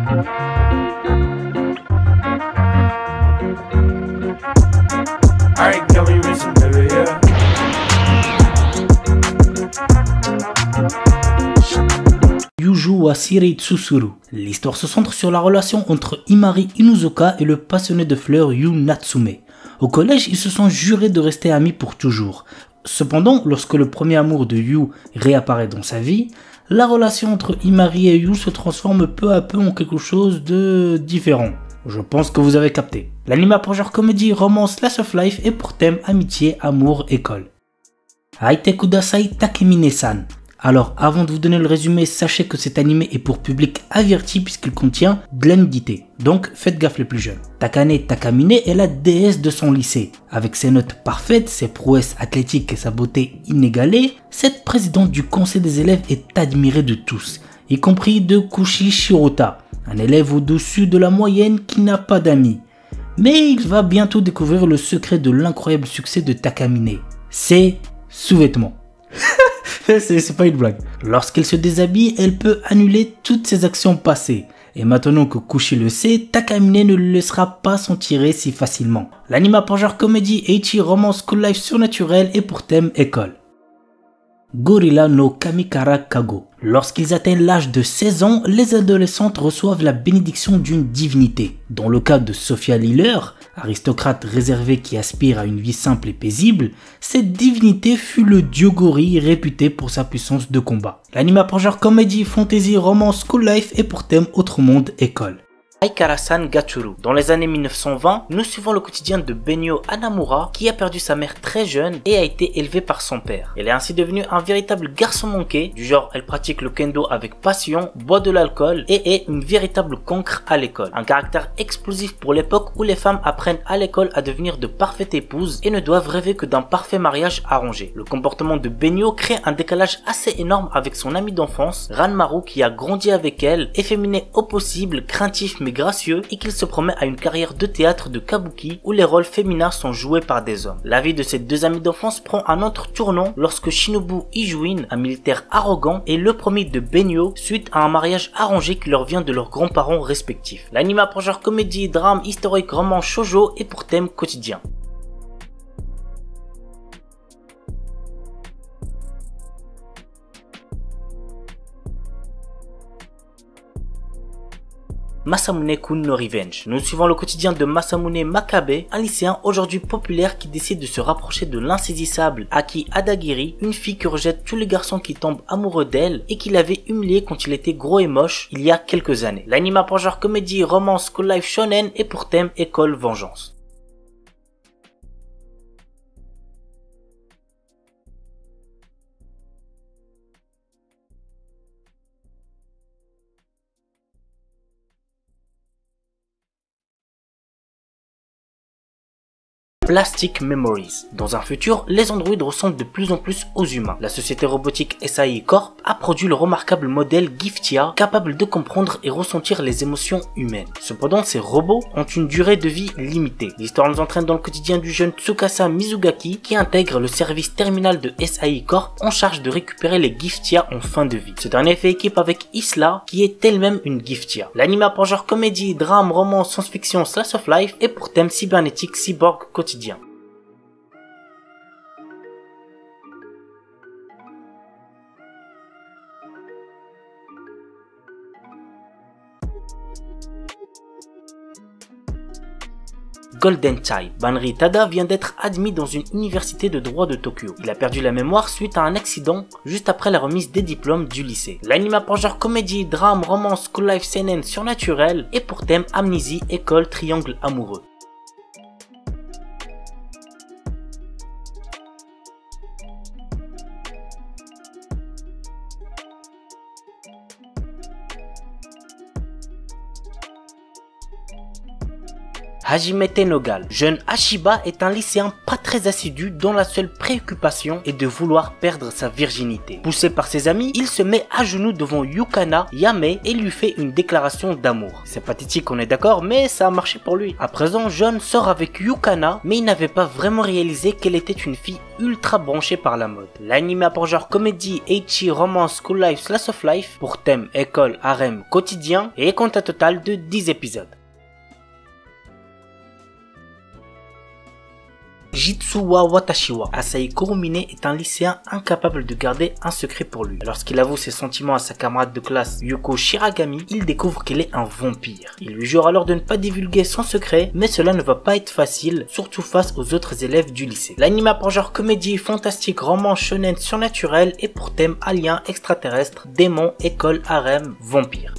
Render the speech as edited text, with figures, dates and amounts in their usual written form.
Alright, girl, we racing, baby, yeah. Yuju wa Shirei Tsusuru. L'histoire se centre sur la relation entre Imari Inuzuka et le passionné de fleurs Yu Natsume. Au collège, ils se sont jurés de rester amis pour toujours. Cependant, lorsque le premier amour de Yu réapparaît dans sa vie, la relation entre Imari et Yu se transforme peu à peu en quelque chose de différent. Je pense que vous avez capté. L'anime a pour genre comédie, romance, slice of life et pour thème amitié, amour, école. Aite kudasai Takemine-san. Alors, avant de vous donner le résumé, sachez que cet animé est pour public averti puisqu'il contient de la nudité. Donc, faites gaffe les plus jeunes. Takane Takamine est la déesse de son lycée. Avec ses notes parfaites, ses prouesses athlétiques et sa beauté inégalée, cette présidente du conseil des élèves est admirée de tous, y compris de Kushi Shirota, un élève au-dessus de la moyenne qui n'a pas d'amis. Mais il va bientôt découvrir le secret de l'incroyable succès de Takamine. Ses sous-vêtements. C'est pas une blague. Lorsqu'elle se déshabille, elle peut annuler toutes ses actions passées. Et maintenant que Kushi le sait, Takamine ne le laissera pas s'en tirer si facilement. L'anime a pour genre comédie, ecchi, romance, school life surnaturel et pour thème école. Gorilla no Kamikara Kago. Lorsqu'ils atteignent l'âge de 16 ans, les adolescentes reçoivent la bénédiction d'une divinité. Dans le cas de Sophia Liller, aristocrate réservée qui aspire à une vie simple et paisible, cette divinité fut le dieu gorille réputé pour sa puissance de combat. L'anime a pour genre comédie, fantasy, romance, school life et pour thème autre monde, école. Aikara-san Gachuru. Dans les années 1920, nous suivons le quotidien de Benyo Hanamura qui a perdu sa mère très jeune et a été élevée par son père. Elle est ainsi devenue un véritable garçon manqué, du genre elle pratique le kendo avec passion, boit de l'alcool et est une véritable cancre à l'école. Un caractère explosif pour l'époque où les femmes apprennent à l'école à devenir de parfaites épouses et ne doivent rêver que d'un parfait mariage arrangé. Le comportement de Benyo crée un décalage assez énorme avec son ami d'enfance, Ranmaru, qui a grandi avec elle, efféminé au possible, craintif mais gracieux et qu'il se promet à une carrière de théâtre de kabuki où les rôles féminins sont joués par des hommes. La vie de ces deux amis d'enfance prend un autre tournant lorsque Shinobu Ijuin, un militaire arrogant, est le premier de Benyo suite à un mariage arrangé qui leur vient de leurs grands-parents respectifs. L'anime a pour genre comédie, drame, historique, roman, shoujo et pour thème quotidien. Masamune-kun no Revenge. Nous suivons le quotidien de Masamune Makabe, un lycéen aujourd'hui populaire qui décide de se rapprocher de l'insaisissable Aki Adagiri, une fille que rejette tous les garçons qui tombent amoureux d'elle et qui l'avait humilié quand il était gros et moche il y a quelques années. L'anime a pour genre comédie, romance, school life shonen et pour thème école vengeance. Plastic Memories. Dans un futur, les androïdes ressemblent de plus en plus aux humains. La société robotique SAI Corp a produit le remarquable modèle Giftia, capable de comprendre et ressentir les émotions humaines. Cependant, ces robots ont une durée de vie limitée. L'histoire nous entraîne dans le quotidien du jeune Tsukasa Mizugaki qui intègre le service terminal de SAI Corp en charge de récupérer les Giftia en fin de vie. Ce dernier fait équipe avec Isla qui est elle-même une Giftia. L'anime a pour genre comédie, drame, romance, science-fiction, slice of life et pour thème cybernétique, cyborg quotidien. Golden Child. Banri Tada vient d'être admis dans une université de droit de Tokyo. Il a perdu la mémoire suite à un accident juste après la remise des diplômes du lycée. L'anime a pour genre comédie, drame, romance, school life, seinen, surnaturel et pour thème amnésie, école, triangle amoureux. Hajime Tenogal. Jeune Hashiba est un lycéen pas très assidu dont la seule préoccupation est de vouloir perdre sa virginité. Poussé par ses amis, il se met à genoux devant Yukana Yame et lui fait une déclaration d'amour. C'est pathétique, on est d'accord, mais ça a marché pour lui. À présent, John sort avec Yukana, mais il n'avait pas vraiment réalisé qu'elle était une fille ultra branchée par la mode. L'anime a pour genre comédie, ecchi, romance, school life, slice of life, pour thème école, harem, quotidien, et compte un total de 10 épisodes. Jitsuwa Watashiwa. Asahi Kurumine est un lycéen incapable de garder un secret pour lui. Lorsqu'il avoue ses sentiments à sa camarade de classe Yuko Shiragami, il découvre qu'elle est un vampire. Il lui jure alors de ne pas divulguer son secret, mais cela ne va pas être facile, surtout face aux autres élèves du lycée. L'anime a pour genre comédie, fantastique, roman, shonen, surnaturel et pour thème alien, extraterrestre, démon, école, harem, vampire.